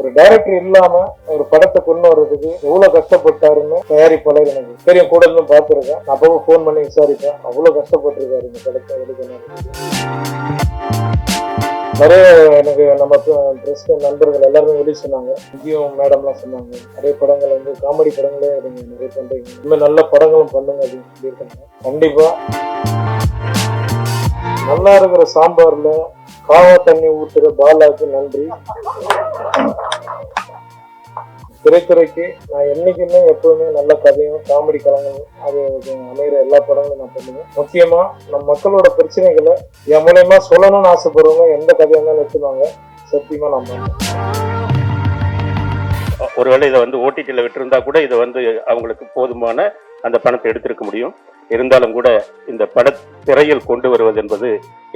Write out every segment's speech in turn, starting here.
ஒரு டைரக்டர் இல்லாம ஒரு படத்தை கொண்டு வர்றதுக்கு எவ்வளவு கஷ்டப்பட்டாருன்னு தயாரிப்பாளர் எனக்கு தெரியும், கூட இருந்து பார்த்துருக்கேன். நான் அப்பவும் ஃபோன் பண்ணி விசாரிப்பேன். அவ்வளவு கஷ்டப்பட்டிருக்காரு இந்த படத்தை எடுக்கணும். நிறைய எனக்கு நம்ம ட்ரெஸ் நண்பர்கள் எல்லாருமே வெளியே சொன்னாங்க, இங்கேயும் மேடம்லாம் சொன்னாங்க, நிறைய படங்கள் வந்து காமெடி படங்களே நீங்க நிறைய பண்றீங்க, இன்னும் நல்ல படங்களும் பண்ணுங்க அப்படின்னு சொல்லியிருக்காங்க. கண்டிப்பா நல்லா இருக்கிற சாம்பார்ல காவா தண்ணி ஊத்துற பாலாக்கு நன்றி. திரைத்துறைக்கு நான் என்னைக்குமே எப்பவுமே நல்ல கதையும் காமெடி கலங்களும் அது அமைகிற எல்லா படங்களும் நான் பண்ணுவேன். முக்கியமா நம்ம மக்களோட பிரச்சனைகளை என் மூலயமா சொல்லணும்னு ஆசைப்படுறவங்க எந்த கதையா இருந்தாலும் எடுத்துவாங்க, சத்தியமா நான் பண்ணுவேன். ஒருவேளை இதை வந்து ஓடிடியில் விட்டிருந்தா கூட இதை வந்து அவங்களுக்கு போதுமான அந்த பணத்தை எடுத்திருக்க முடியும். இருந்தாலும் கூட இந்த பட திரையில் கொண்டு வருவது என்பது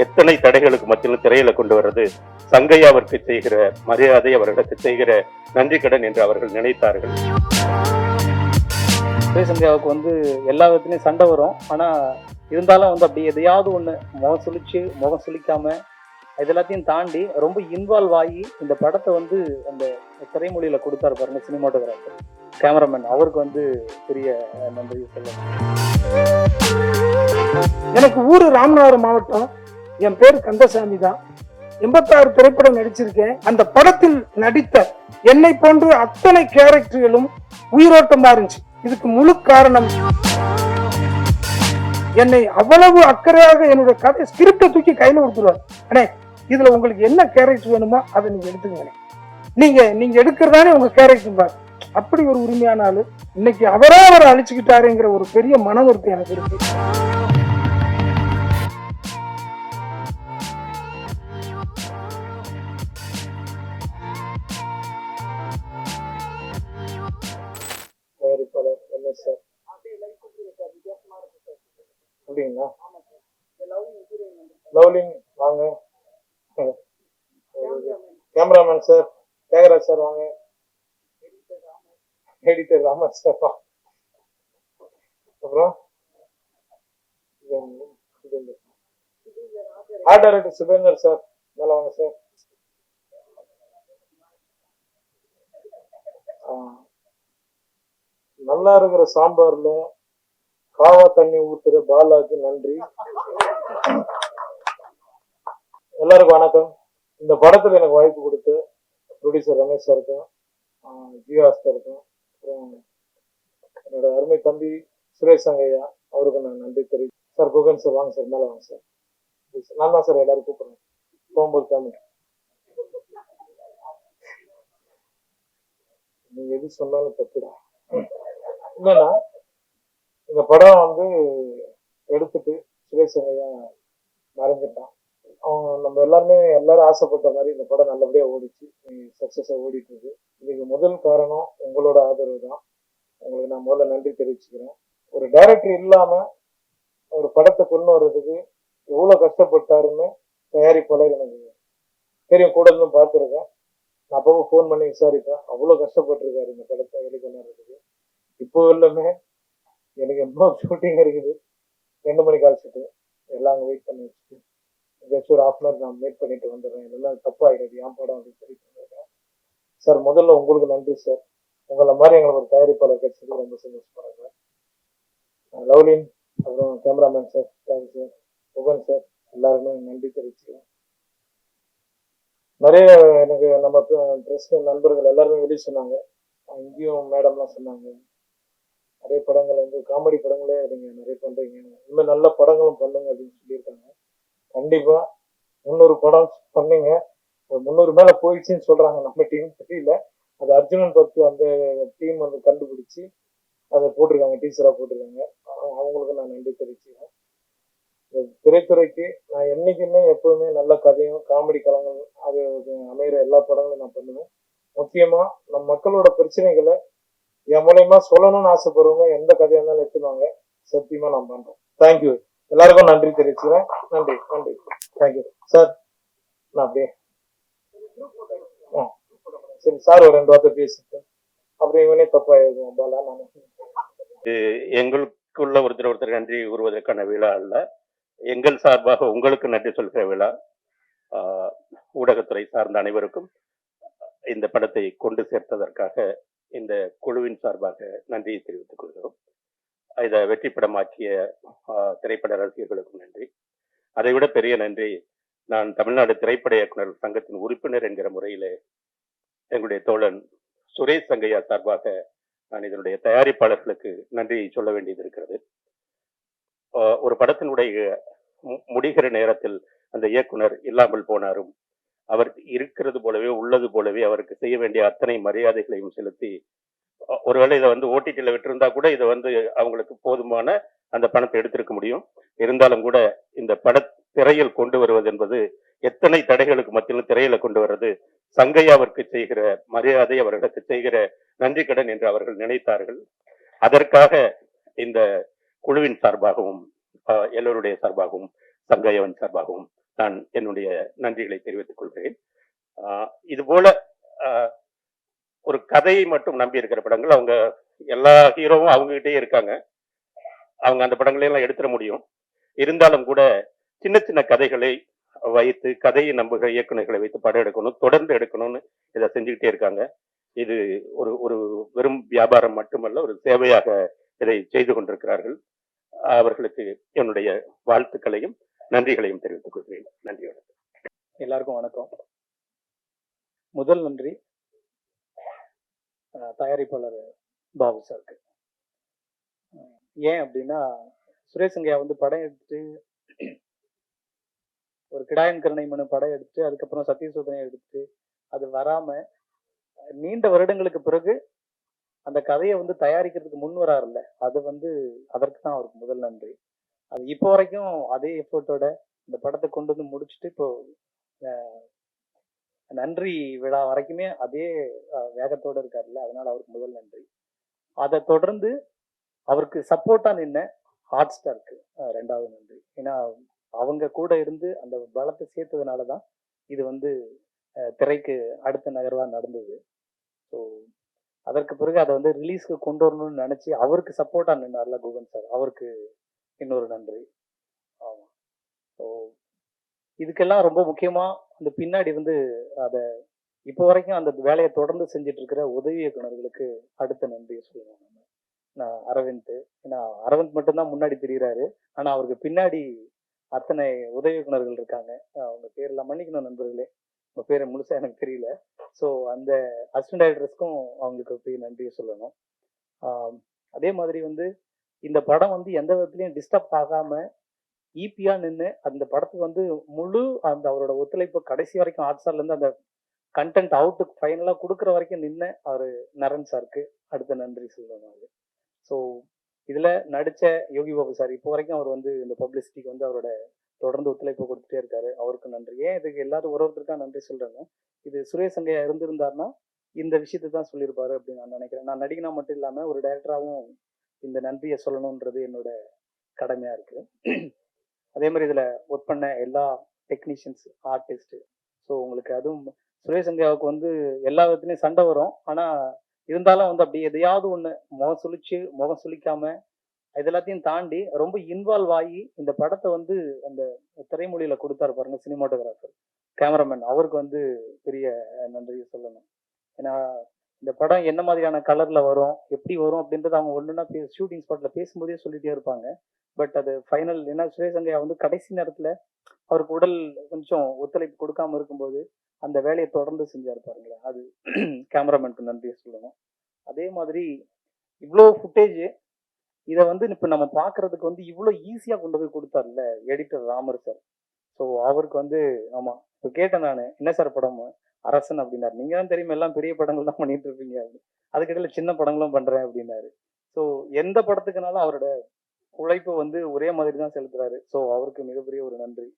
எத்தனை தடைகளுக்கு மத்தியிலும் திரையில கொண்டு வர்றது சங்கையாவிற்கு செய்கிற மரியாதை, அவர்களுக்கு செய்கிற நன்றி கடன் என்று அவர்கள் நினைத்தார்கள். சங்கையாவுக்கு வந்து எல்லா விதத்துலையும் சண்டை வரும். ஆனா இருந்தாலும் வந்து அப்படி எதையாவது ஒண்ணு முகம் சுளிக்காம இது எல்லாத்தையும் தாண்டி ரொம்ப இன்வால்வ் ஆகி இந்த படத்தை வந்து அந்த திரைமொழியில கொடுத்தாரு பாருங்க சினிமாட்டோகிராஃபர், கேமராமேன், அவருக்கு வந்து பெரிய நன்றி சொல்லணும். எனக்கு ஊரு ராமநாதபுரம் மாவட்டம், என் பேர் கந்தசாமி தான். 86 திரைப்படம் நடிச்சிருக்கேன். அந்த படத்தில் நடித்த என்னை போன்று அத்தனை கேரக்டர்களும் உயிரோட்டமா இருந்துச்சு. இதுக்கு முழு காரணம் என்னை அவ்வளவு அக்கறையாக என்னோட கதை ஸ்கிரிப்டை தூக்கி கையில கொடுத்துருவாரு. அண்ணே இதுல உங்களுக்கு என்ன கேரக்டர் வேணுமோ அதை நீங்க எடுத்துக்கங்க, நீங்க எடுக்கிறதானே உங்க கேரக்டர் பாரு. அப்படி ஒரு உரிமையான ஆளு. இன்னைக்கு அவரை அழிச்சுக்கிட்டாருங்கிற ஒரு பெரிய மன வருத்தம் எனக்கு இருக்கு. அப்படிங்களா? லவ்லின் வாங்க. கேமராமேன் சார் தியாகராஜ் சார் வாங்க. Editor Ramar sir. அப்புறம் ஆர்ட் டைரக்டர் சுபேந்தர் சார் மேல வாங்க சார். நல்லா இருக்கிற சாம்பார்ல காவா தண்ணி ஊத்துற பாலாக்கு நன்றி. எல்லாருக்கும் வணக்கம். இந்த படத்துல எனக்கு வாய்ப்பு கொடுத்து ப்ரொடியூசர் ரமேஷ் சாருக்கும், ஜியாஸ் சாருக்கும், அப்புறம் என்னோட அருமை தம்பி சுரேஷ் சங்கையா அவருக்கும் நான் நன்றி தெரிவித்து. சார் குகன் சார் வாங்க சார், மேலே வாங்க சார். நான் தான் சார் எல்லாரும் கூப்பிடுறேன் போகும்போது ஃபேமிலி. நீங்க எது சொன்னாலும் தப்புடா. என்னன்னா இந்த படம் வந்து எடுத்துட்டு சுரேஷ் சங்கையா மறைஞ்சிட்டான். நம்ம எல்லாரும் ஆசைப்பட்ட மாதிரி இந்த படம் நல்லபடியா ஓடிச்சு, சக்சஸா ஓடிட்டு இருக்கு. இதுக்கு முதல் காரணம் உங்களோட ஆதரவு தான். உங்களுக்கு நான் முதல்ல நன்றி தெரிவிச்சுக்கிறேன். ஒரு டைரக்டர் இல்லாம ஒரு படத்தை கொண்டு வர்றதுக்கு எவ்வளவு கஷ்டப்பட்டாருன்னு தயாரிப்பாளர் எனக்கு தெரியும், கூட இருந்து பார்த்துருக்கேன். நான் அப்பவும் ஃபோன் பண்ணி விசாரிப்பேன். அவ்வளவு கஷ்டப்பட்டிருக்காரு இந்த படத்தை வெளிக்கொண்டு வர்றதுக்கு. இப்போ எல்லாமே எனக்கு ரொம்ப ஷூட்டிங் இருக்குது, 2 மணி கால் ஷூட்டு, எல்லாம் அங்கே வெயிட் பண்ணி வச்சுட்டு ஜஸ்ட் ஒரு 1/2 hour நான் வெயிட் பண்ணிட்டு வந்துடுறேன். இதெல்லாம் தப்பாகிடுது என் படம் அப்படின்னு சொல்லிட்டு வந்துடுறேன். சார் முதல்ல உங்களுக்கு நன்றி சார். உங்களை மாதிரி எங்களுக்கு ஒரு தயாரிப்பாளர் கிடைச்சது ரொம்ப சந்தோஷப்படுறேன். லவ்லின், அப்புறம் கேமராமேன் சார், தேங்க்ஸ் சார், புகன் சார், எல்லாருமே நன்றி தெரிவிச்சுக்கிறேன். நிறைய எனக்கு நம்ம ட்ரெஸ் நண்பர்கள் எல்லாருமே வெளியே சொன்னாங்க, இங்கேயும் மேடம்லாம் சொன்னாங்க, நிறைய படங்கள் வந்து காமெடி படங்களே நீங்க நிறைய பண்றீங்க, இன்னும் நல்ல படங்களும் பண்ணுங்க அப்படின்னு சொல்லியிருக்காங்க. கண்டிப்பா 300 படம் பண்ணீங்க, ஒரு 300 மேல போயிடுச்சுன்னு சொல்றாங்க. நம்ம டீம் தெரியல, அது அர்ஜுனன் 10 அந்த டீம் வந்து கண்டுபிடிச்சு அதை போட்டிருக்காங்க, டீச்சரா போட்டிருக்காங்க. அவங்களுக்கு நான் நன்றி தெரிவிச்சுக்கிறேன். திரைத்துறைக்கு நான் என்னைக்குமே எப்பவுமே நல்ல கதையும் காமெடி கலங்கள் அது அமைகிற எல்லா படங்களும் நான் பண்ணுவேன். முக்கியமா நம்ம மக்களோட பிரச்சனைகளை என் மூலயமா சொல்லணும்னு ஆசைப்படுறவங்க எந்த கதையா இருந்தாலும் எடுத்துவாங்க, சத்தியமா நான் பண்றேன். தேங்க்யூ, எல்லாருக்கும் நன்றி தெரிவிச்சுக்கிறேன். நன்றி நன்றி, தேங்க்யூ சார். நான் அப்படியே சரி சார் ஒரு 2 வார்த்தை பேசிட்டேன், அப்புறம் இவனே தப்பா எழுதுவோம் பாலா. நான் எங்களுக்குள்ள ஒருத்தர் நன்றி கூறுவதற்கான விழா அல்ல, எங்கள் சார்பாக உங்களுக்கு நன்றி சொல்கிற விழா. ஊடகத்துறை சார்ந்த அனைவருக்கும் இந்த படத்தை கொண்டு சேர்த்ததற்காக இந்த குழுவின் சார்பாக நன்றியை தெரிவித்துக் கொள்கிறோம். இதை வெற்றி படமாக்கிய திரைப்பட ரசிகர்களுக்கும் நன்றி. அதைவிட பெரிய நன்றி நான் தமிழ்நாடு திரைப்பட இயக்குனர் சங்கத்தின் உறுப்பினர் என்கிற முறையில் எங்களுடைய தோழன் சுரேஷ் சங்கையா சார்பாக நான் இதனுடைய தயாரிப்பாளர்களுக்கு நன்றியை சொல்ல வேண்டியது இருக்கிறது. ஒரு படத்தினுடைய முடிகிற நேரத்தில் அந்த இயக்குனர் இல்லாமல் போனாரும் அவர் இருக்கிறது போலவே உள்ளது போலவே அவருக்கு செய்ய வேண்டிய அத்தனை மரியாதைகளையும் செலுத்தி, ஒருவேளை இதை வந்து ஓடிடியில் விட்டிருந்தா கூட இதை வந்து அவங்களுக்கு போதுமான அந்த பணத்தை எடுத்திருக்க முடியும். இருந்தாலும் கூட இந்த பட திரையில் கொண்டு வருவது என்பது எத்தனை தடைகளுக்கு மத்தியில் திரையில கொண்டு வர்றது சங்கையாவிற்கு செய்கிற மரியாதை, அவர்களுக்கு செய்கிற நன்றி கடன் என்று அவர்கள் நினைத்தார்கள். அதற்காக இந்த குழுவின் சார்பாகவும் எல்லோருடைய சார்பாகவும் சங்கையாவின் சார்பாகவும் நான் என்னுடைய நன்றிகளை தெரிவித்துக் கொள்கிறேன். இது போல ஒரு கதையை மட்டும் நம்பி இருக்கிற படங்கள், அவங்க எல்லா ஹீரோவும் அவங்ககிட்டயே இருக்காங்க, அவங்க அந்த படங்களையெல்லாம் எடுத்துட முடியும். இருந்தாலும் கூட சின்ன சின்ன கதைகளை வைத்து கதையை நம்புகிற இயக்குநர்களை வைத்து படம் எடுக்கணும், தொடர்ந்து எடுக்கணும்னு இதை செஞ்சுக்கிட்டே இருக்காங்க. இது ஒரு ஒரு வெறும் வியாபாரம் மட்டுமல்ல, ஒரு சேவையாக இதை செய்து கொண்டிருக்கிறார்கள். அவர்களுக்கு என்னுடைய வாழ்த்துக்களையும் நன்றிகளையும் தெரிவித்துக் கொள்கிறேன். நன்றி, வணக்கம். எல்லாருக்கும் வணக்கம். முதல் நன்றி தயாரிப்பாளர் பாபு சாருக்கு. ஏன் அப்படின்னா, சுரேஷ் சங்கையா வந்து படம் எடுத்துட்டு ஒரு கிடாயன் கருணை மனு படம் எடுத்து அதுக்கப்புறம் சத்தியசோதனை எடுத்து அது வராம நீண்ட வருடங்களுக்கு பிறகு அந்த கதையை வந்து தயாரிக்கிறதுக்கு முன் வராருல்ல, அது வந்து அதற்கு தான் அவருக்கு முதல் நன்றி. அது இப்போ வரைக்கும் அதே எஃபர்ட்டோட இந்த படத்தை கொண்டு வந்து முடிச்சுட்டு இப்போ நன்றி விழா வரைக்குமே அதே வேகத்தோட இருக்காருல்ல, அதனால அவருக்கு முதல் நன்றி. அதை தொடர்ந்து அவருக்கு சப்போர்ட்டா நின்ன ஹாட் ஸ்டாருக்கு ரெண்டாவது நன்றி. ஏன்னா அவங்க கூட இருந்து அந்த பலத்தை சேர்த்ததுனாலதான் இது வந்து திரைக்கு அடுத்த நகர்வா நடந்தது. ஸோ அதற்கு பிறகு அதை வந்து ரிலீஸ்க்கு கொண்டு வரணும்னு நினைச்சு அவருக்கு சப்போர்ட்டா நின்னார்ல குகன் சார், அவருக்கு இன்னொரு நன்றி. ஆமா, ஸோ இதுக்கெல்லாம் ரொம்ப முக்கியமா அந்த பின்னாடி வந்து அதை இப்போ வரைக்கும் அந்த வேலையை தொடர்ந்து செஞ்சுட்டு இருக்கிற உதவி இயக்குநர்களுக்கு அடுத்த நன்றியை சொல்லுவாங்க. நான் அரவிந்த், ஏன்னா அரவிந்த் மட்டும்தான் முன்னாடி தெரிகிறாரு, ஆனா அவருக்கு பின்னாடி அத்தனை உதவி இயக்குநர்கள் இருக்காங்க. அவங்க பேரெல்லாம் மன்னிக்கணும் நண்பர்களே, உங்க பேரை முழுசா எனக்கு தெரியல. ஸோ அந்த அசிஸ்டன்ட் டைரக்டர்ஸ்க்கும் அவங்களுக்கு போய் நன்றியை சொல்லணும். அதே மாதிரி வந்து இந்த படம் வந்து எந்த விதத்துலையும் டிஸ்டர்ப் ஆகாம ஈபியா நின்று அந்த படத்துக்கு வந்து முழு அந்த அவரோட ஒத்துழைப்பு கடைசி வரைக்கும் ஹாட்ஸ்டார்ல இருந்து அந்த கண்டென்ட் அவுட்டுக்கு ஃபைனலா கொடுக்குற வரைக்கும் நின்று அவரு நரன் சாருக்கு அடுத்த நன்றி சொல்லணும். ஸோ இதுல நடிச்ச யோகி பாபு சார் இப்போ வரைக்கும் அவர் வந்து இந்த பப்ளிசிட்டிக்கு வந்து அவரோட தொடர்ந்து ஒத்துழைப்பு கொடுத்துட்டே இருக்காரு, அவருக்கு நன்றி. ஏன் இதுக்கு எல்லாரும் ஒருத்தருக்கா நன்றி சொல்றாங்க, இது சுரேஷ் சங்கையா இருந்திருந்தாருன்னா இந்த விஷயத்தை தான் சொல்லியிருப்பாரு அப்படின்னு நான் நினைக்கிறேன். நான் நடிகனா மட்டும் இல்லாம ஒரு டைரக்டராகவும் இந்த நன்றியை சொல்லணுன்றது என்னோட கடமையா இருக்கு. அதே மாதிரி இதுல ஒர்க் பண்ண எல்லா டெக்னீஷியன்ஸ், ஆர்டிஸ்ட், ஸோ உங்களுக்கு அதுவும் சுரேஷ் சங்கையாவுக்கு வந்து எல்லா விதத்துலையும் சண்டை வரும், ஆனா இருந்தாலும் வந்து அப்படி எதையாவது ஒண்ணு முகம் சுளிக்காம இது எல்லாத்தையும் தாண்டி ரொம்ப இன்வால்வ் ஆகி இந்த படத்தை வந்து அந்த திரைமொழியில கொடுத்தாரு பாருங்க சினிமாட்டோகிராஃபர், கேமராமேன், அவருக்கு வந்து பெரிய நன்றியை சொல்லணும். ஏன்னா இந்த படம் என்ன மாதிரியான கலர்ல வரும், எப்படி வரும் அப்படின்றது அவங்க ஒண்ணுன்னா ஷூட்டிங் ஸ்பாட்ல பேசும்போதே சொல்லிட்டே இருப்பாங்க. பட் அது ஃபைனல், ஏன்னா சுரேஷ் சங்கையா வந்து கடைசி நேரத்துல அவருக்கு உடல் கொஞ்சம் ஒத்துழைப்பு கொடுக்காம இருக்கும்போது அந்த வேலையை தொடர்ந்து செஞ்சாரு பாருங்களேன், அது கேமராமேனுக்கு நன்றியை சொல்லணும். அதே மாதிரி இவ்வளோ ஃபுட்டேஜ் இதை வந்து இப்போ நம்ம பார்க்கறதுக்கு வந்து இவ்வளோ ஈஸியா கொண்டு போய் கொடுத்தாருல்ல எடிட்டர் ராமர் சார். ஸோ அவருக்கு வந்து ஆமா, இப்போ கேட்டேன் நான், என்ன சார் படம் அரசன் அப்படின்னாரு. நீங்க தான் தெரியுமா எல்லாம் பெரிய படங்கள் தான் பண்ணிட்டு இருப்பீங்க அப்படின்னு, அதுக்கிடையில சின்ன படங்களும் பண்றேன் அப்படின்னாரு. ஸோ எந்த படத்துக்குனாலும் அவரோட உழைப்பு வந்து ஒரே மாதிரி தான் செலுத்துறாரு. ஸோ அவருக்கு மிகப்பெரிய ஒரு நன்றி.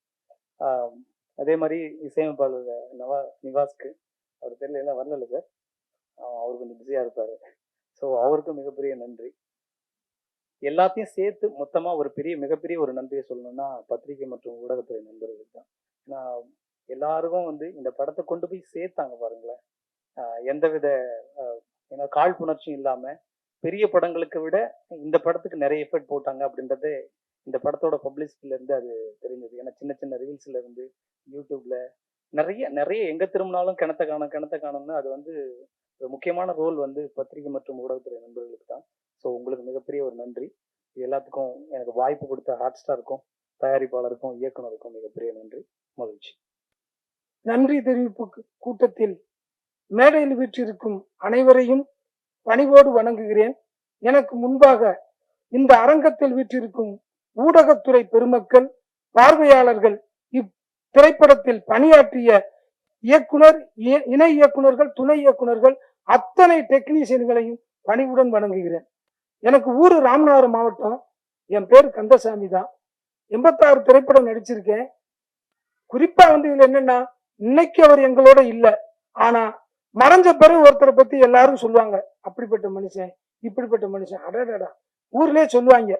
அதே மாதிரி இசையமைப்பாளர் நிவாஸ்க்கு, அவர் தெரியல எல்லாம் வரல சார், அவர் கொஞ்சம் பிஸியா இருப்பாரு. ஸோ அவருக்கும் மிகப்பெரிய நன்றி. எல்லாத்தையும் சேர்த்து மொத்தமா ஒரு மிகப்பெரிய ஒரு நன்றியை சொல்லணும்னா பத்திரிகை மற்றும் ஊடகத்துறை நண்பர்களுக்கு தான். ஏன்னா எல்லாருக்கும் வந்து இந்த படத்தை கொண்டு போய் சேர்த்தாங்க பாருங்களேன், எந்தவித ஏன்னா காழ்ப்புணர்ச்சியும் இல்லாம பெரிய படங்களுக்கு விட இந்த படத்துக்கு நிறைய எஃபர்ட் போட்டாங்க அப்படின்றது இந்த படத்தோட பப்ளிசிட்டில இருந்து அது தெரிஞ்சது. ஏன்னா சின்ன சின்ன ரீல்ஸ்ல இருந்து யூடியூப்ல நிறைய நிறைய எங்க திரும்பினாலும் கிணத்த காணும்னு அது வந்து ஒரு முக்கியமான ரோல் வந்து பத்திரிகை மற்றும் ஊடகத்துறை நண்பர்களுக்கு தான். ஸோ உங்களுக்கு மிகப்பெரிய ஒரு நன்றி. இது எல்லாத்துக்கும் எனக்கு வாய்ப்பு கொடுத்த ஹாட் ஸ்டாருக்கும், தயாரிப்பாளருக்கும், இயக்குனருக்கும் மிகப்பெரிய நன்றி, மகிழ்ச்சி. நன்றி தெரிவிப்பு கூட்டத்தில் மேடையில் வீற்றிருக்கும் அனைவரையும் பணிவோடு வணங்குகிறேன். எனக்கு முன்பாக இந்த அரங்கத்தில் வீற்றிருக்கும் ஊடகத்துறை பெருமக்கள், பார்வையாளர்கள், இத்திரைப்படத்தில் பணியாற்றிய இயக்குனர், இணை இயக்குனர்கள், துணை இயக்குனர்கள், அத்தனை டெக்னீசியன்களையும் பணிவுடன் வணங்குகிறேன். எனக்கு ஊரு ராமநாதபுரம் மாவட்டம். என் பேர் கந்தசாமி தான். 86 திரைப்படம் நடிச்சிருக்கேன். குறிப்பா வந்து இதுல என்னன்னா, இன்னைக்கு அவர் எங்களோட இல்ல, ஆனா மறைஞ்ச பிறகு ஒருத்தரை பத்தி எல்லாரும் சொல்லுவாங்க, அப்படிப்பட்ட மனுஷன், இப்படிப்பட்ட மனுஷன், அடடா ஊர்லயே சொல்லுவாங்க.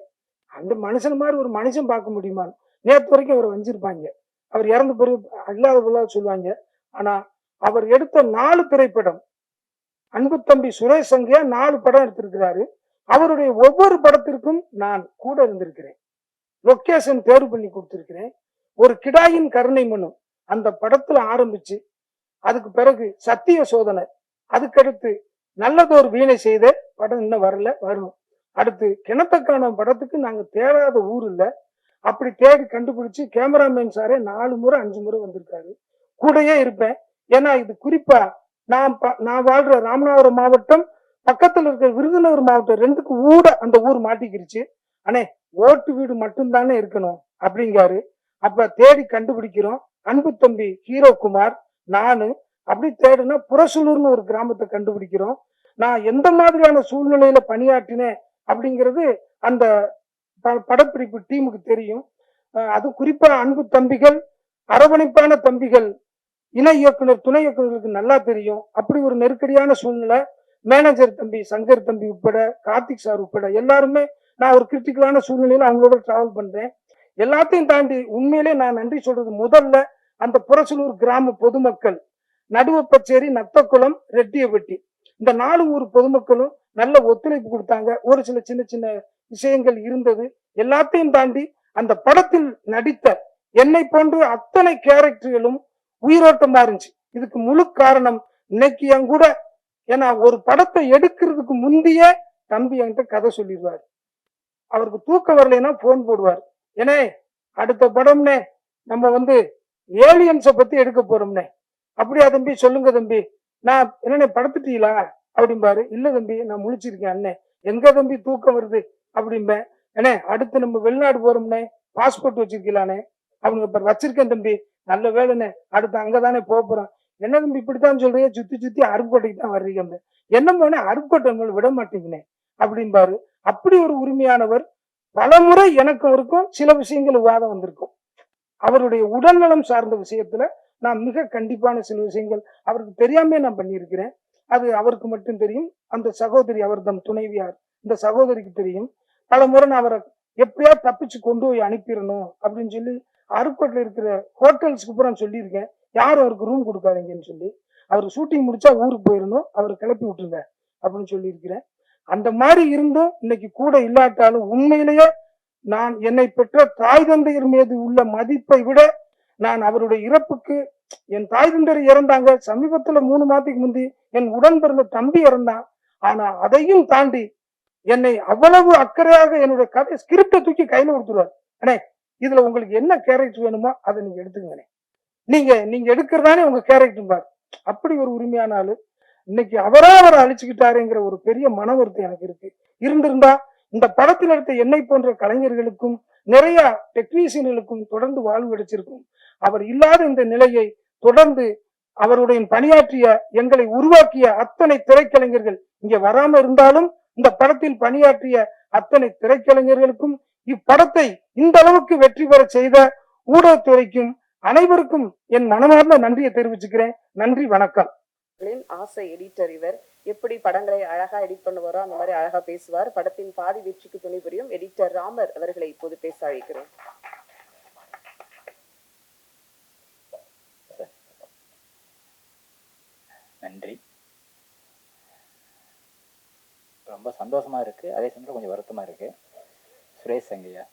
அந்த மனுஷன் மாதிரி ஒரு மனுஷன் பார்க்க முடியுமா? நேற்று வரைக்கும் அவர் வஞ்சிருப்பாங்க. அவர் இறந்த பிறகு இல்லாத போல சொல்லுவாங்க. ஆனா அவர் எடுத்த 4 திரைப்படம், அன்பு தம்பி சுரேஷ் சங்கையா 4 படம் எடுத்திருக்கிறாரு. அவருடைய ஒவ்வொரு படத்திற்கும் நான் கூட இருந்திருக்கிறேன். லொகேஷன் தேர்வு பண்ணி கொடுத்திருக்கிறேன். ஒரு கிடாயின் கருணை மனு அந்த படத்துல ஆரம்பிச்சு, அதுக்கு பிறகு சத்திய சோதனை, அதுக்கடுத்து நல்லதொரு வீணை செய்த படம் இன்னும் வரல, வரும். அடுத்து கிணத்தக்கான படத்துக்கு நாங்க தேடாத ஊர் இல்ல, அப்படி தேடி கண்டுபிடிச்சு கேமராமேன் சாரே 4 முறை 5 முறை வந்திருக்காரு. கூடயே இருப்பேன். ஏன்னா இது குறிப்பா நான் வாழ்ற ராமநாதபுரம் மாவட்டம் பக்கத்துல இருக்க விருதுநகர் மாவட்டம் 2க்கு ஊட அந்த ஊர் மாட்டிக்கிருச்சு. அண்ணே ஓட்டு வீடு மட்டும்தானே இருக்கணும் அப்படிங்காரு. அப்ப தேடி கண்டுபிடிக்கிறோம். அன்பு தம்பி ஹீரோ குமார், நானு அப்படி தேடுனா புறசூலூர்னு ஒரு கிராமத்தை கண்டுபிடிக்கிறோம். நான் எந்த மாதிரியான சூழ்நிலையில பணியாற்றினேன் அப்படிங்கிறது அந்த படப்பிடிப்பு டீமுக்கு தெரியும். அது குறிப்பா அன்பு தம்பிகள், அரவணைப்பான தம்பிகள், இணை இயக்குனர், துணை இயக்குநர்களுக்கு நல்லா தெரியும். அப்படி ஒரு நெருக்கடியான சூழ்நிலை. மேனேஜர் தம்பி சங்கர் தம்பி உட்பட, கார்த்திக் சார் உட்பட எல்லாருமே நான் ஒரு கிரிட்டிக்கலான சூழ்நிலையில அவங்களோட டிராவல் பண்றேன். எல்லாத்தையும் தாண்டி உண்மையிலே நான் நன்றி சொல்றது முதல்ல அந்த புறசலூர் கிராம பொதுமக்கள், நடுவப்பச்சேரி, நத்தக்குளம், ரெட்டியப்பட்டி, இந்த 4 ஊர் பொதுமக்களும் நல்ல ஒத்துழைப்பு கொடுத்தாங்க. ஒரு சில சின்ன சின்ன விஷயங்கள் இருந்தது. எல்லாத்தையும் தாண்டி அந்த படத்தில் நடித்த என்னை போன்று அத்தனை கேரக்டர்களும் உயிரோட்டமா இருந்துச்சு. இதுக்கு முழு காரணம் இன்னைக்கு என் கூட, ஏன்னா ஒரு படத்தை எடுக்கிறதுக்கு முந்தைய தம்பி என்கிட்ட கதை சொல்லிடுவார். அவருக்கு தூக்கம் வரலைன்னா போன் போடுவார், ஏனே அடுத்த படம்னே நம்ம வந்து ஏலியன்ஸை பத்தி எடுக்க போறோம்னே. அப்படியா தம்பி, சொல்லுங்க தம்பி. நான் என்னண்ணே படுத்துட்டீங்களா அப்படிம்பாரு. இல்ல தம்பி நான் முழிச்சிருக்கேன் அண்ணே. எங்க தம்பி தூக்கம் வருது அப்படிம்பேன். ஏனே அடுத்து நம்ம வெளிநாடு போறோம்னே, பாஸ்போர்ட் வச்சிருக்கலானே அவங்க வச்சிருக்கேன் தம்பி. நல்ல வேலைண்ணே, அடுத்து அங்கதானே போறோம். என்ன தம்பி இப்படித்தான் சொல்றீங்க, சுத்தி சுத்தி அருப்புக்கோட்டைக்கு தான் வர்றீங்க. என்ன போனே அருப்புக்கோட்டை விட மாட்டீங்கண்ணே அப்படின்பாரு. அப்படி ஒரு உரிமையானவர். பல முறை எனக்கு அவருக்கும் சில விஷயங்கள் விவாதம் வந்திருக்கும். அவருடைய உடல்நலம் சார்ந்த விஷயத்துல நான் மிக கண்டிப்பான சில விஷயங்கள் அவருக்கு தெரியாம நான் பண்ணியிருக்கிறேன். அது அவருக்கு மட்டும் தெரியும். அந்த சகோதரி, அவர் தம் துணைவியார், இந்த சகோதரிக்கு தெரியும். பல முறை நான் அவரை எப்படியா தப்பிச்சு கொண்டு போய் அனுப்பிடணும் அப்படின்னு சொல்லி அருப்புக்கோட்டையில் இருக்கிற ஹோட்டல்ஸ்க்கு பூரா சொல்லியிருக்கேன், யாரும் அவருக்கு ரூம் கொடுக்காதீங்கன்னு சொல்லி. அவருக்கு ஷூட்டிங் முடிச்சா ஊருக்கு போயிடணும், அவரை கிளப்பி விட்டுருங்க அப்படின்னு சொல்லியிருக்கிறேன். அந்த மாதிரி இருந்தும் இன்னைக்கு கூட இல்லாட்டாலும் உண்மையிலேயே நான் என்னை பெற்ற தாய் தந்தையர் மீது உள்ள மதிப்பை விட, நான் அவருடைய இறப்புக்கு, என் தாய் தந்தையர் இறந்தாங்க சமீபத்துல 3 மாதத்துக்கு முந்தி, என் உடன் பிறந்த தம்பி இறந்தான். ஆனா அதையும் தாண்டி என்னை அவ்வளவு அக்கறையாக என்னுடைய கதை ஸ்கிரிப்டை தூக்கி கையில கொடுத்துருவார். அண்ணே இதுல உங்களுக்கு என்ன கேரக்டர் வேணுமோ அதை நீங்க எடுத்துக்கங்கண்ணே, நீங்க எடுக்கிறதானே உங்க கேரக்டர் பாரு. அப்படி ஒரு உரிமையான ஆளு. இன்னைக்கு அவரை அழிச்சுக்கிட்டாருங்கிற ஒரு பெரிய மன வருத்தம் எனக்கு இருக்கு. இருந்திருந்தா இந்த படத்தில் எடுத்த என்னை போன்ற கலைஞர்களுக்கும் நிறைய டெக்னீசியன்களுக்கும் தொடர்ந்து வாழ்வு கிடைச்சிருக்கும். அவர் இல்லாத இந்த நிலையை தொடர்ந்து அவருடைய பணியாற்றிய, எங்களை உருவாக்கிய அத்தனை திரைக்கலைஞர்கள் இங்க வராம இருந்தாலும் இந்த படத்தில் பணியாற்றிய அத்தனை திரைக்கலைஞர்களுக்கும், இப்படத்தை இந்த அளவுக்கு வெற்றி பெற செய்த ஊடகத்துறைக்கும் அனைவருக்கும் என் மனமார்ந்த நன்றியை தெரிவிச்சுக்கிறேன். நன்றி, வணக்கம். ஆசை எடிட்டர் இவர். எப்படி படங்களை அழகா எடிட் பண்ணுவாரோ அந்த மாதிரி அழகா பேசுவார். படத்தின் பாதி வெற்றிக்கு துணை புரியும் எடிட்டர் ராமர் அவர்களை இப்போது பேச அழைக்கிறேன். நன்றி. ரொம்ப சந்தோஷமா இருக்கு, அதே சமயம் கொஞ்சம் வருத்தமா இருக்கு. சுரேஷ் சங்கையா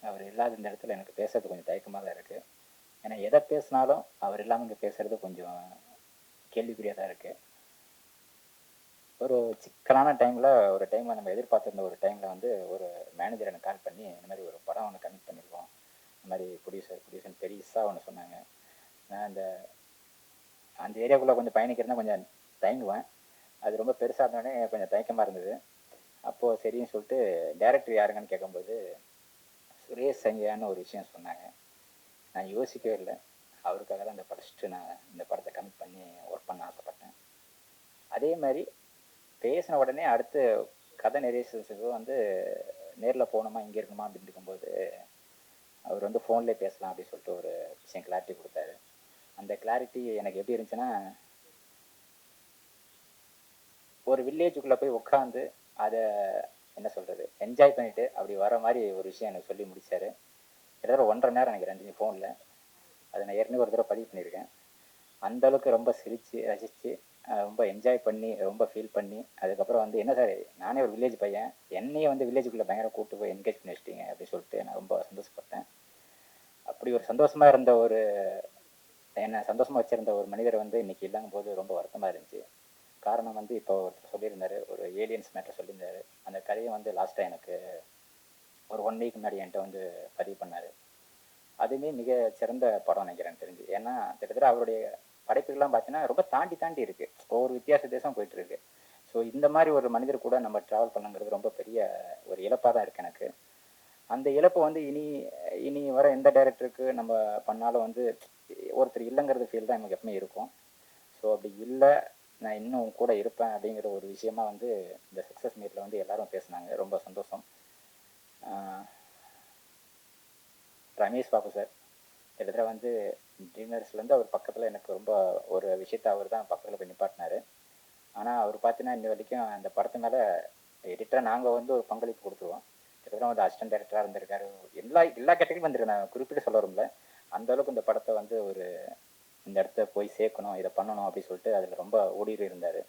அவர் இல்லாத இந்த இடத்துல எனக்கு பேசுறது கொஞ்சம் தயக்கமாக தான் இருக்கு. ஏன்னா எதை பேசினாலும் அவர் இல்லாமல் இங்கே பேசுறது கொஞ்சம் கேள்விக்குறியாக தான் இருக்குது. ஒரு சிக்கலான டைமில் ஒரு டைமில் நம்ம எதிர்பார்த்துருந்த ஒரு டைமில் வந்து ஒரு மேனேஜர் எனக்கு கால் பண்ணி இந்த மாதிரி ஒரு படம் ஒன்று கமிட் பண்ணியிருக்கோம், இந்த மாதிரி ப்ரொடியூசர் பெருசாக ஒன்று சொன்னாங்க. நான் அந்த ஏரியாவுக்குள்ளே கொஞ்சம் பயணிக்கிறதுனா கொஞ்சம் தயங்குவேன். அது ரொம்ப பெருசாக இருந்தோடனே கொஞ்சம் தயக்கமாக இருந்தது. அப்போது சரின்னு சொல்லிட்டு டேரக்டர் யாருங்கன்னு கேட்கும்போது சுரேஷ் சங்கையான்னு ஒரு விஷயம் சொன்னாங்க. நான் யோசிக்கவே இல்லை. அவருக்காக தான் நான் இந்த படத்தை கமிட் பண்ணி ஒர்க் பண்ண ஆசைப்பட்டேன். அதே மாதிரி பேசின உடனே அடுத்து கதை நெரேஷன்ஸுக்கு வந்து நேரில் போகணுமா இங்கே இருக்கணுமா அப்படின்னு இருக்கும்போது அவர் வந்து ஃபோன்லேயே பேசலாம் அப்படின்னு சொல்லிட்டு ஒரு விஷயம் கிளாரிட்டி கொடுத்தாரு. அந்த கிளாரிட்டி எனக்கு எப்படி இருந்துச்சுன்னா, ஒரு வில்லேஜுக்குள்ளே போய் உட்காந்து அதை என்ன சொல்கிறது என்ஜாய் பண்ணிவிட்டு அப்படி வர மாதிரி ஒரு விஷயம் எனக்கு சொல்லி முடிச்சார். கிட்டத்தட்ட 1.5 நேரம் எனக்கு ரெண்டு ஃபோனில். அதை நான் ஏற்கனவே ஒரு தடவை பதிவு பண்ணியிருக்கேன். அந்தளவுக்கு ரொம்ப சிரித்து ரசித்து ரொம்ப என்ஜாய் பண்ணி ரொம்ப ஃபீல் பண்ணி அதுக்கப்புறம் வந்து என்ன சார் நானே ஒரு வில்லேஜ் பையன், என்னையே வந்து வில்லேஜுக்குள்ளே பயங்கர கூப்பிட்டு போய் என்கேஜ் பண்ணி வச்சிட்டீங்க அப்படின்னு சொல்லிட்டு நான் ரொம்ப சந்தோஷப்பட்டேன். அப்படி ஒரு சந்தோஷமாக இருந்த ஒரு என்னை சந்தோஷமாக வச்சுருந்த ஒரு மனிதர் வந்து இன்றைக்கி இல்லாமல் போது ரொம்ப வருத்தமாக இருந்துச்சு. காரணம் வந்து இப்போ ஒருத்தர் சொல்லியிருந்தார், ஒரு ஏலியன்ஸ் மேட்டர் சொல்லியிருந்தார். அந்த கதையை வந்து லாஸ்ட்டாக எனக்கு ஒரு 1 வீக் முன்னாடி என்கிட்ட வந்து பதிவு பண்ணார். அதுவுமே மிக சிறந்த படம் நினைக்கிறேன் தெரிஞ்சு. ஏன்னா கிட்டத்தட்ட அவருடைய படைப்புகள்லாம் பார்த்தீங்கன்னா ரொம்ப தாண்டி இருக்குது, ஒவ்வொரு வித்தியாச தேசம் போயிட்டு இருக்கு. ஸோ இந்த மாதிரி ஒரு மனிதர் கூட நம்ம ட்ராவல் பண்ணுங்கிறது ரொம்ப பெரிய ஒரு இழப்பாக தான் இருக்குது எனக்கு. அந்த இழப்பு வந்து இனி வர எந்த டைரக்டருக்கு நம்ம பண்ணாலும் வந்து ஒருத்தர் இல்லைங்கிறது ஃபீல் தான் நமக்கு எப்பவுமே இருக்கும். ஸோ அப்படி இல்லை, நான் இன்னும் கூட இருப்பேன் அப்படிங்கிற ஒரு விஷயமா வந்து இந்த சக்ஸஸ் மீட்டில் வந்து எல்லாரும் பேசினாங்க. ரொம்ப சந்தோஷம். ரமேஷ் பாபு சார் கிட்டத்தட்ட வந்து ட்ரீமர்ஸ்லேருந்து அவர் பக்கத்தில் எனக்கு ரொம்ப ஒரு விஷயத்தை அவர் தான் பக்கத்தில் போய் நிப்பாட்டினார். ஆனால் அவர் பார்த்தீங்கன்னா இன்ன வரைக்கும் அந்த படத்து மேலே எடிட்டராக நாங்கள் வந்து ஒரு பங்களிப்பு கொடுத்துருவோம். கிட்டத்தட்ட வந்து அசிஸ்டன்ட் டைரக்டராக இருந்திருக்காரு. எல்லா கேட்டகரியும் வந்துருக்கு. நான் குறிப்பிட்டு சொல்ல வரும்ல, அந்தளவுக்கு இந்த படத்தை வந்து ஒரு இந்த இடத்த போய் சேர்க்கணும், இதை பண்ணணும் அப்படின்னு சொல்லிட்டு அதில் ரொம்ப ஓடிட்டு இருந்தார்.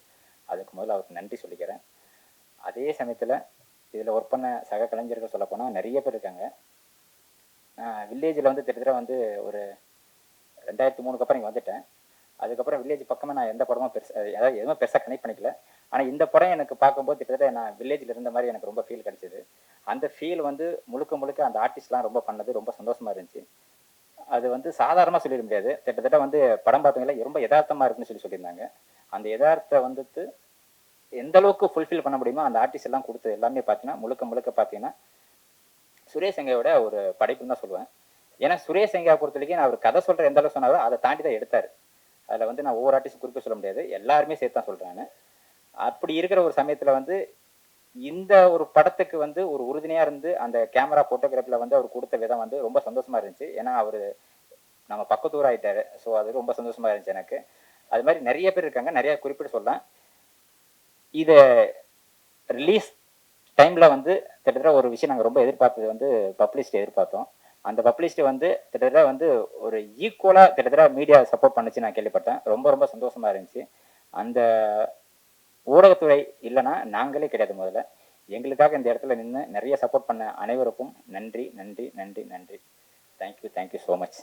அதுக்கு முதல்ல அவருக்கு நன்றி சொல்லிக்கிறேன். அதே சமயத்தில் இதில் ஒர்க் பண்ண சக கலைஞர்கள் சொல்லப்போனால் நிறைய பேர் இருக்காங்க. வில்லேஜில் வந்து கிட்டத்தட்ட வந்து ஒரு 2003 அப்புறம் இங்கே வந்துட்டேன். அதுக்கப்புறம் வில்லேஜ் பக்கமாக நான் எந்த படமும் அதாவது எதுவும் பெருசாக கனெக்ட் பண்ணிக்கல. ஆனால் இந்த படம் எனக்கு பார்க்கும்போது கிட்டத்தட்ட நான் வில்லேஜில் இருந்த மாதிரி எனக்கு ரொம்ப ஃபீல் கிடைச்சிது. அந்த ஃபீல் வந்து முழுக்க அந்த ஆர்டிஸ்ட்லாம் ரொம்ப பண்ணது ரொம்ப சந்தோஷமாக இருந்துச்சு. அது வந்து சாதாரணமாக சொல்லிட முடியாது. கிட்டத்தட்ட வந்து படம் பார்த்தவங்கள ரொம்ப யதார்த்தமாக இருக்குன்னு சொல்லியிருந்தாங்க. அந்த யதார்த்தத்தை வந்துட்டு எந்த அளவுக்கு ஃபுல்ஃபில் பண்ண முடியுமோ அந்த ஆர்டிஸ்ட் எல்லாம் கொடுத்து எல்லாமே பார்த்தீங்கன்னா முழுக்க பார்த்தீங்கன்னா சுரேஷ் சங்கையோட ஒரு படைப்புன்னு தான் சொல்லுவேன். ஏன்னா சுரேஷ் சங்கையை பொறுத்த வரைக்கும் நான் அவர் கதை சொல்கிற எந்த அளவுக்கு சொன்னாரோ அதை தாண்டி தான் எடுத்தார். அதில் வந்து நான் ஒவ்வொரு ஆர்டிஸ்ட் குறிப்பிட்டு சொல்ல முடியாது, எல்லாருமே சேர்த்து தான் சொல்கிறேன். அப்படி இருக்கிற ஒரு சமயத்தில் வந்து இந்த ஒரு படத்துக்கு வந்து ஒரு உறுதுணையாக இருந்து அந்த கேமரா ஃபோட்டோகிராஃபியில் வந்து அவர் கொடுத்த விதம் வந்து ரொம்ப சந்தோஷமாக இருந்துச்சு. ஏன்னா அவர் நம்ம பக்கத்தூர் ஆகிட்டாரு. ஸோ அது ரொம்ப சந்தோஷமாக இருந்துச்சு எனக்கு. அது மாதிரி நிறைய பேர் இருக்காங்க, நிறைய குறிப்பிட்டு சொல்லலாம். இதை ரிலீஸ் டைமில் வந்து கிட்டத்தட்ட ஒரு விஷயம் நாங்கள் ரொம்ப எதிர்பார்த்தது வந்து பப்ளிசிட்டி எதிர்பார்த்தோம். அந்த பப்ளிசிட்டி வந்து கிட்டத்தட்ட வந்து ஒரு ஈக்குவலாக கிட்டத்தட்ட மீடியா சப்போர்ட் பண்ணுச்சு நான் கேள்விப்பட்டேன். ரொம்ப சந்தோஷமாக இருந்துச்சு. அந்த ஊடகத்துறை இல்லைன்னா நாங்களே கிடையாது. முதல்ல எங்களுக்காக இந்த இடத்துல நின்று நிறைய சப்போர்ட் பண்ண அனைவருக்கும் நன்றி. Thank you so much.